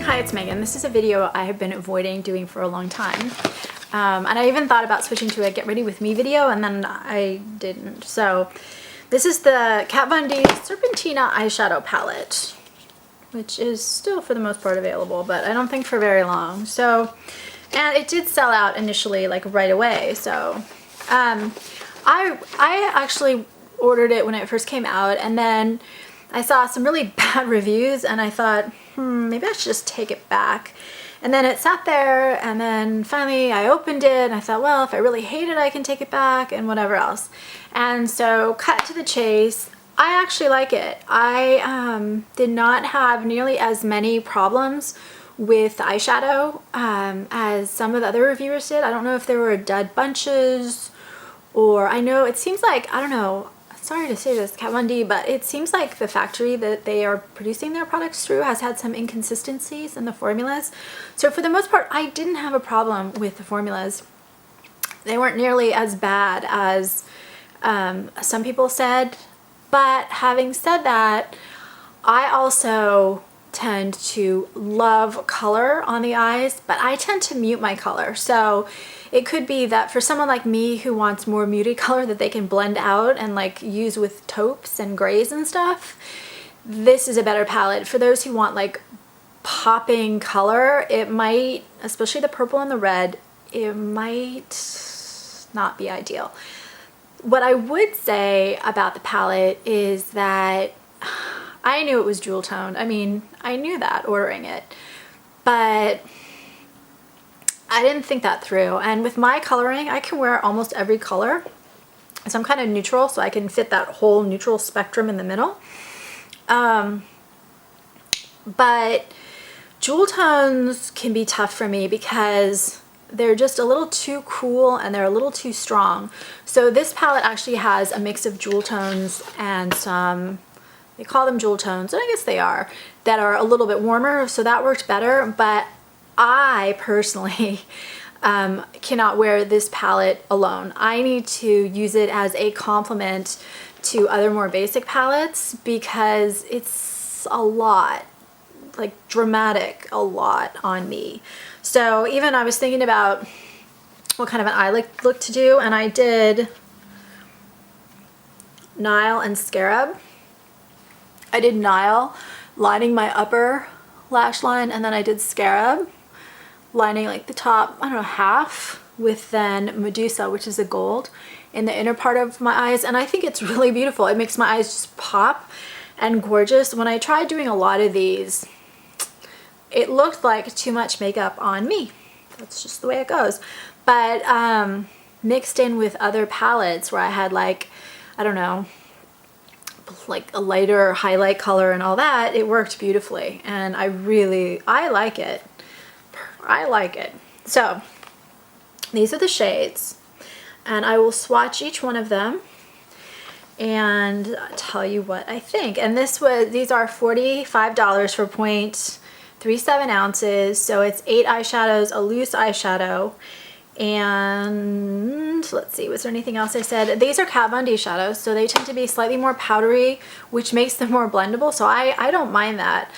Hi, it's Megan. This is a video I have been avoiding doing for a long time. And I even thought about switching to a get ready with me video, and then I didn't. So this is the Kat Von D Serpentina Eyeshadow Palette, which is still for the most part available, but I don't think for very long. So, and it did sell out initially, like right away. So I actually ordered it when it first came out, and then I saw some really bad reviews and I thought, maybe I should just take it back. And then it sat there, and then finally I opened it and I thought, well, if I really hate it, I can take it back and whatever else. And so, cut to the chase, I actually like it. I did not have nearly as many problems with the eyeshadow as some of the other reviewers did. I don't know if there were dud bunches, or I know it seems like, I don't know, sorry to say this, Kat Von D, but it seems like the factory that they are producing their products through has had some inconsistencies in the formulas. So for the most part, I didn't have a problem with the formulas. They weren't nearly as bad as some people said. But having said that, I also tend to love color on the eyes, but I tend to mute my color. So it could be that for someone like me who wants more muted color that they can blend out and like use with taupes and grays and stuff, this is a better palette. For those who want like popping color, it might, especially the purple and the red, it might not be ideal. What I would say about the palette is that I knew it was jewel toned. I mean, I knew that ordering it, but I didn't think that through. And with my coloring, I can wear almost every color. So I'm kind of neutral, so I can fit that whole neutral spectrum in the middle. But jewel tones can be tough for me because they're just a little too cool and they're a little too strong. So this palette actually has a mix of jewel tones and some, they call them jewel tones, and I guess they are, that are a little bit warmer, so that worked better. But I personally cannot wear this palette alone. I need to use it as a complement to other more basic palettes because it's a lot, like dramatic, a lot on me. So even I was thinking about what kind of an eye look to do, and I did Nile and Scarab. I did Nile lining my upper lash line, and then I did Scarab lining like the top, I don't know, half, with then Medusa, which is a gold, in the inner part of my eyes. And I think it's really beautiful. It makes my eyes just pop and gorgeous. When I tried doing a lot of these, it looked like too much makeup on me. That's just the way it goes. But mixed in with other palettes where I had like, I don't know, like a lighter highlight color and all that, it worked beautifully. And I like it. I like it. So these are the shades, and I will swatch each one of them and tell you what I think. And these are $45 for 0.37 ounces. So it's 8 eyeshadows, a loose eyeshadow. And let's see, was there anything else I said? These are Kat Von D shadows, so they tend to be slightly more powdery, which makes them more blendable. So I don't mind that.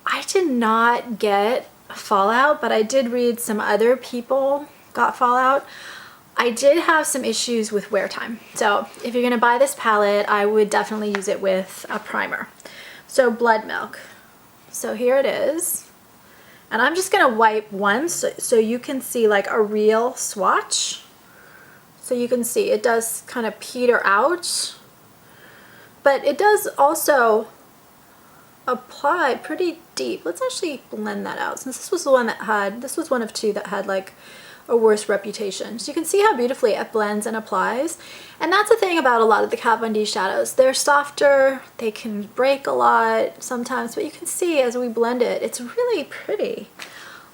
I did not get fallout, but I did read some other people got fallout. I did have some issues with wear time. So if you're gonna buy this palette, I would definitely use it with a primer. So Blood Milk. So here it is. And I'm just gonna wipe once so you can see like a real swatch. So you can see it does kind of peter out, but it does also apply pretty deep. Let's actually blend that out, since this was the one that had, this was one of two that had like a worse reputation. So you can see how beautifully it blends and applies. And that's the thing about a lot of the Kat Von D shadows. They're softer, they can break a lot sometimes, but you can see as we blend it, it's really pretty.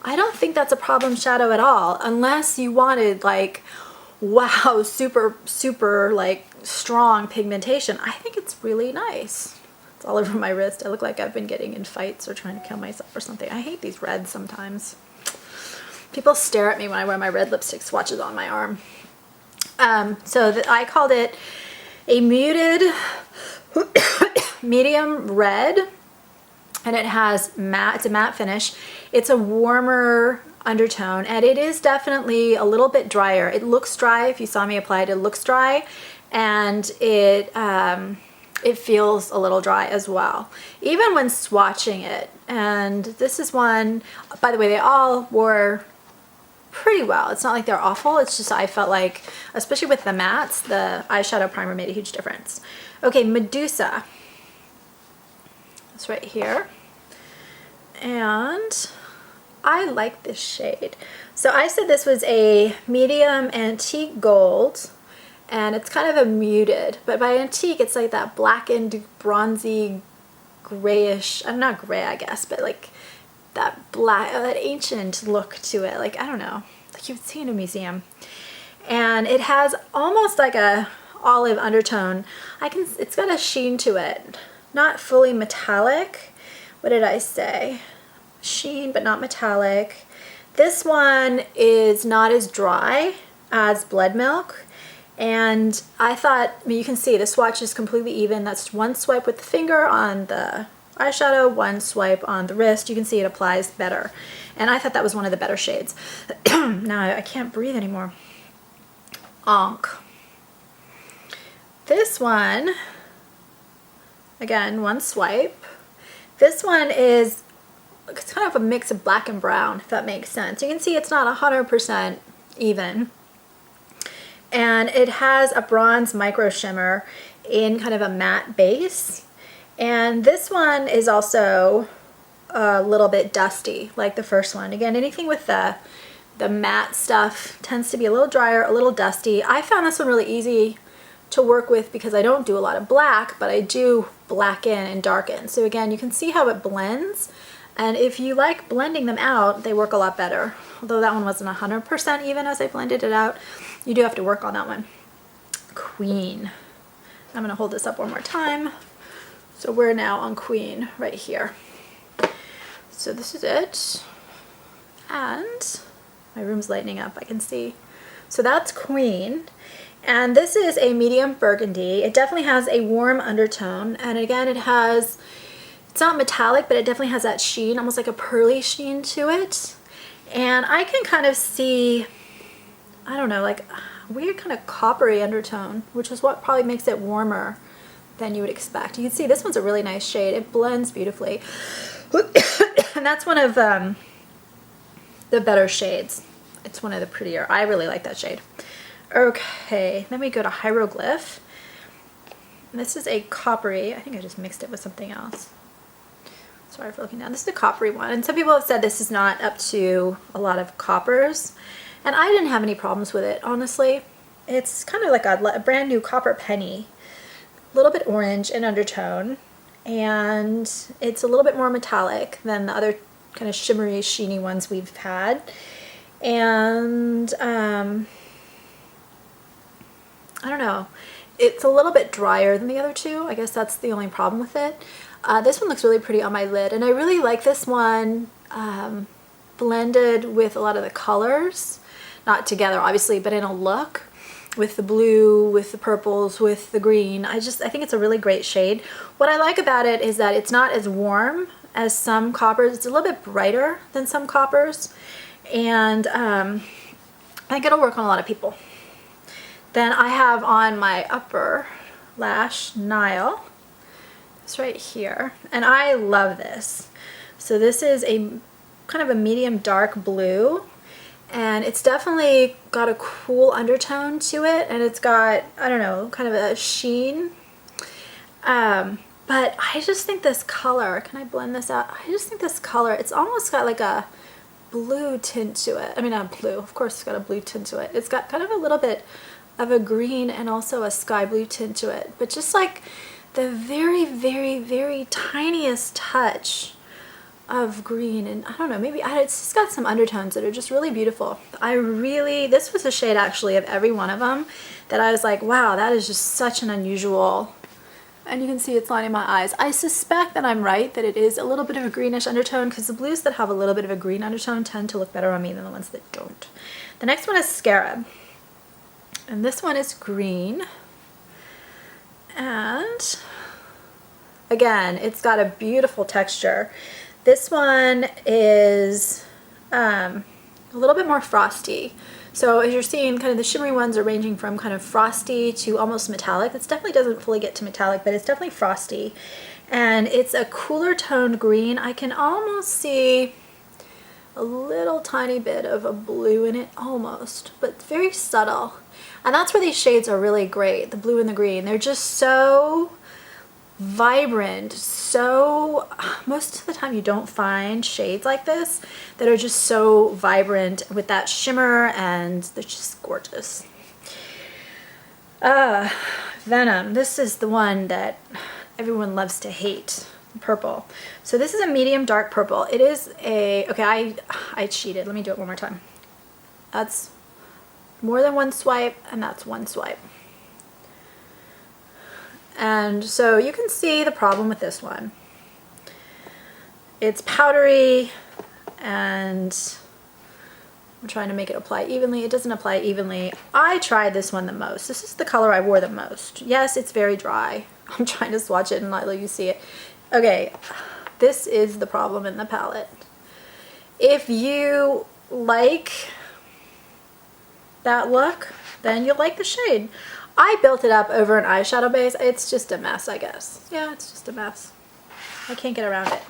I don't think that's a problem shadow at all, unless you wanted like, wow, super like strong pigmentation. I think it's really nice. It's all over my wrist. I look like I've been getting in fights or trying to kill myself or something. I hate these reds sometimes. People stare at me when I wear my red lipstick swatches on my arm. I called it a muted medium red and it has matte, it's a matte finish. It's a warmer undertone, and it is definitely a little bit drier. It looks dry. If you saw me apply it, it looks dry, and it feels a little dry as well, even when swatching it. And this is one, by the way, they all wore pretty well. It's not like they're awful. It's just I felt like, especially with the mattes, the eyeshadow primer made a huge difference. Okay, Medusa. It's right here. And I like this shade. So I said this was a medium antique gold, and it's kind of a muted, but by antique it's like that blackened, bronzy, grayish, not gray I guess, but like that black, that ancient look to it. Like, I don't know, like you would see in a museum. And it has almost like a olive undertone. It's got a sheen to it. Not fully metallic. What did I say? Sheen, but not metallic. This one is not as dry as Blood Milk. And I thought, I mean, you can see the swatch is completely even. That's one swipe with the finger on the eyeshadow, one swipe on the wrist. You can see it applies better. And I thought that was one of the better shades. Now I can't breathe anymore. Onk. This one, again, one swipe. This one is, it's kind of a mix of black and brown, if that makes sense. You can see it's not 100% even. And it has a bronze micro shimmer in kind of a matte base. And this one is also a little bit dusty, like the first one. Again, anything with the matte stuff tends to be a little drier, a little dusty. I found this one really easy to work with because I don't do a lot of black, but I do blacken and darken. So again, you can see how it blends. And if you like blending them out, they work a lot better. Although that one wasn't 100% even as I blended it out. You do have to work on that one. Queen. I'm gonna hold this up one more time. So we're now on Queen right here. So this is it. And my room's lighting up, I can see. So that's Queen. And this is a medium burgundy. It definitely has a warm undertone. And again, it's not metallic, but it definitely has that sheen, almost like a pearly sheen to it. And I can kind of see, I don't know, like a weird kind of coppery undertone, which is what probably makes it warmer than you would expect. You can see this one's a really nice shade. It blends beautifully. And that's one of the better shades. It's one of the prettier. I really like that shade. Okay, then we go to Hieroglyph. And this is a coppery. I think I just mixed it with something else. Sorry for looking down. This is the coppery one. And some people have said this is not up to a lot of coppers. And I didn't have any problems with it, honestly. It's kind of like a brand new copper penny. A little bit orange in undertone. And it's a little bit more metallic than the other kind of shimmery, sheeny ones we've had. And I don't know. It's a little bit drier than the other two. I guess that's the only problem with it. This one looks really pretty on my lid, and I really like this one blended with a lot of the colors. Not together, obviously, but in a look. With the blue, with the purples, with the green. I think it's a really great shade. What I like about it is that it's not as warm as some coppers. It's a little bit brighter than some coppers. And I think it'll work on a lot of people. Then I have on my upper lash, Nile. It's right here. And I love this. So this is a kind of a medium dark blue. And it's definitely got a cool undertone to it, and it's got, I don't know, kind of a sheen. But I just think this color, can I blend this out? I just think this color, it's almost got like a blue tint to it. I mean, not blue, of course it's got a blue tint to it. It's got kind of a little bit of a green and also a sky blue tint to it. But just like the very, very, very tiniest touch of green, and I don't know, maybe it's just got some undertones that are just really beautiful. This was a shade actually of every one of them that I was like, wow, that is just such an unusual, and you can see it's lining my eyes. I suspect that I'm right, that it is a little bit of a greenish undertone, because the blues that have a little bit of a green undertone tend to look better on me than the ones that don't. The next one is Scarab, and this one is green, and again, it's got a beautiful texture. This one is a little bit more frosty. So as you're seeing, kind of the shimmery ones are ranging from kind of frosty to almost metallic. This definitely doesn't fully get to metallic, but it's definitely frosty. And it's a cooler toned green. I can almost see a little tiny bit of a blue in it, almost, but very subtle. And that's where these shades are really great, the blue and the green. They're just so vibrant, so most of the time you don't find shades like this that are just so vibrant with that shimmer, and they're just gorgeous. Venom, this is the one that everyone loves to hate, purple. So this is a medium dark purple. It is a, okay, I cheated, let me do it one more time. That's more than one swipe, and that's one swipe. And so you can see the problem with this one. It's powdery, and I'm trying to make it apply evenly. It doesn't apply evenly. I tried this one the most. This is the color I wore the most. Yes, it's very dry. I'm trying to swatch it and not let you see it. Okay, this is the problem in the palette. If you like that look, then you'll like the shade. I built it up over an eyeshadow base. It's just a mess, I guess. Yeah, it's just a mess. I can't get around it.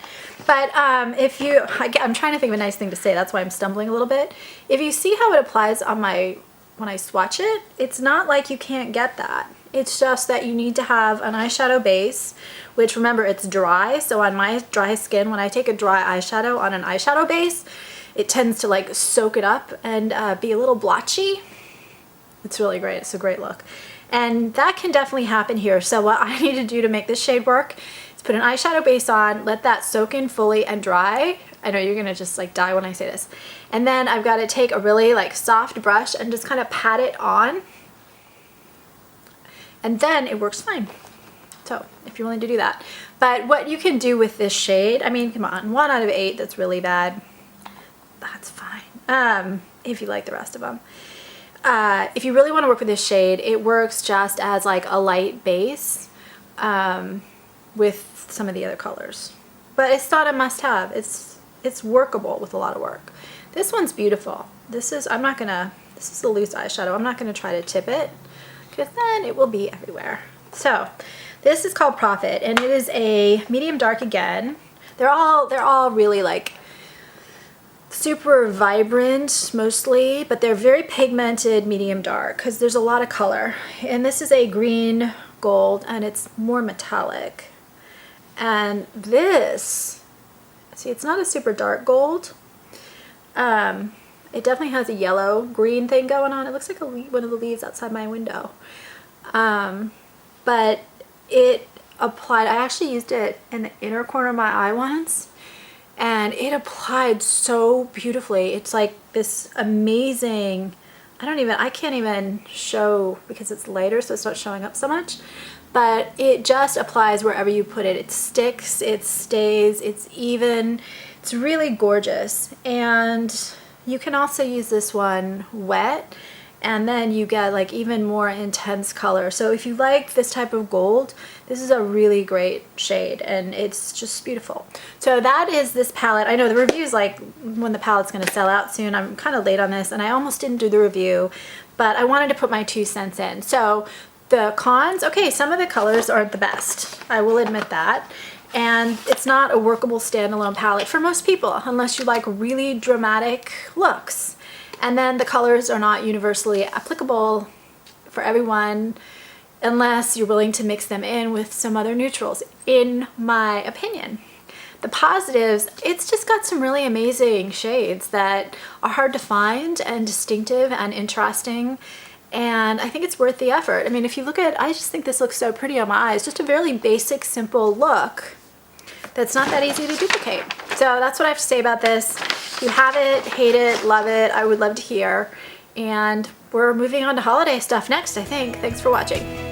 But if you, I'm trying to think of a nice thing to say, that's why I'm stumbling a little bit. If you see how it applies on my, when I swatch it, it's not like you can't get that. It's just that you need to have an eyeshadow base, which remember, it's dry. So on my dry skin, when I take a dry eyeshadow on an eyeshadow base, it tends to like soak it up and be a little blotchy. It's really great. It's a great look. And that can definitely happen here. So what I need to do to make this shade work is put an eyeshadow base on, let that soak in fully and dry. I know you're gonna just like die when I say this. And then I've got to take a really like soft brush and just kind of pat it on. And then it works fine. So if you're willing to do that. But what you can do with this shade, I mean, come on, 1 out of 8, that's really bad. That's fine. If you like the rest of them. If you really want to work with this shade, it works just as like a light base with some of the other colors. But it's not a must-have. It's workable with a lot of work. This one's beautiful. This is, this is a loose eyeshadow. I'm not gonna try to tip it because then it will be everywhere. So this is called Profit, and it is a medium dark again. They're all really like super vibrant mostly, but they're very pigmented medium dark because there's a lot of color. And this is a green gold, and it's more metallic. And this, see, it's not a super dark gold. It definitely has a yellow green thing going on. It looks like one of the leaves outside my window. But it applied, I actually used it in the inner corner of my eye once, and it applied so beautifully. It's like this amazing, I can't even show because it's lighter, so it's not showing up so much, but it just applies wherever you put it. It sticks, it stays, it's even, it's really gorgeous. And you can also use this one wet, and then you get like even more intense color. So if you like this type of gold, this is a really great shade, and it's just beautiful. So that is this palette. I know the review is like when the palette's gonna sell out soon. I'm kind of late on this, and I almost didn't do the review, but I wanted to put my 2 cents in. So the cons, okay, some of the colors aren't the best. I will admit that. And it's not a workable standalone palette for most people, unless you like really dramatic looks. And then the colors are not universally applicable for everyone unless you're willing to mix them in with some other neutrals, in my opinion. The positives, it's just got some really amazing shades that are hard to find and distinctive and interesting. And I think it's worth the effort. I mean, if you look at, I just think this looks so pretty on my eyes. Just a very basic, simple look that's not that easy to duplicate. So that's what I have to say about this. If you have it, hate it, love it, I would love to hear. And we're moving on to holiday stuff next, I think. Thanks for watching.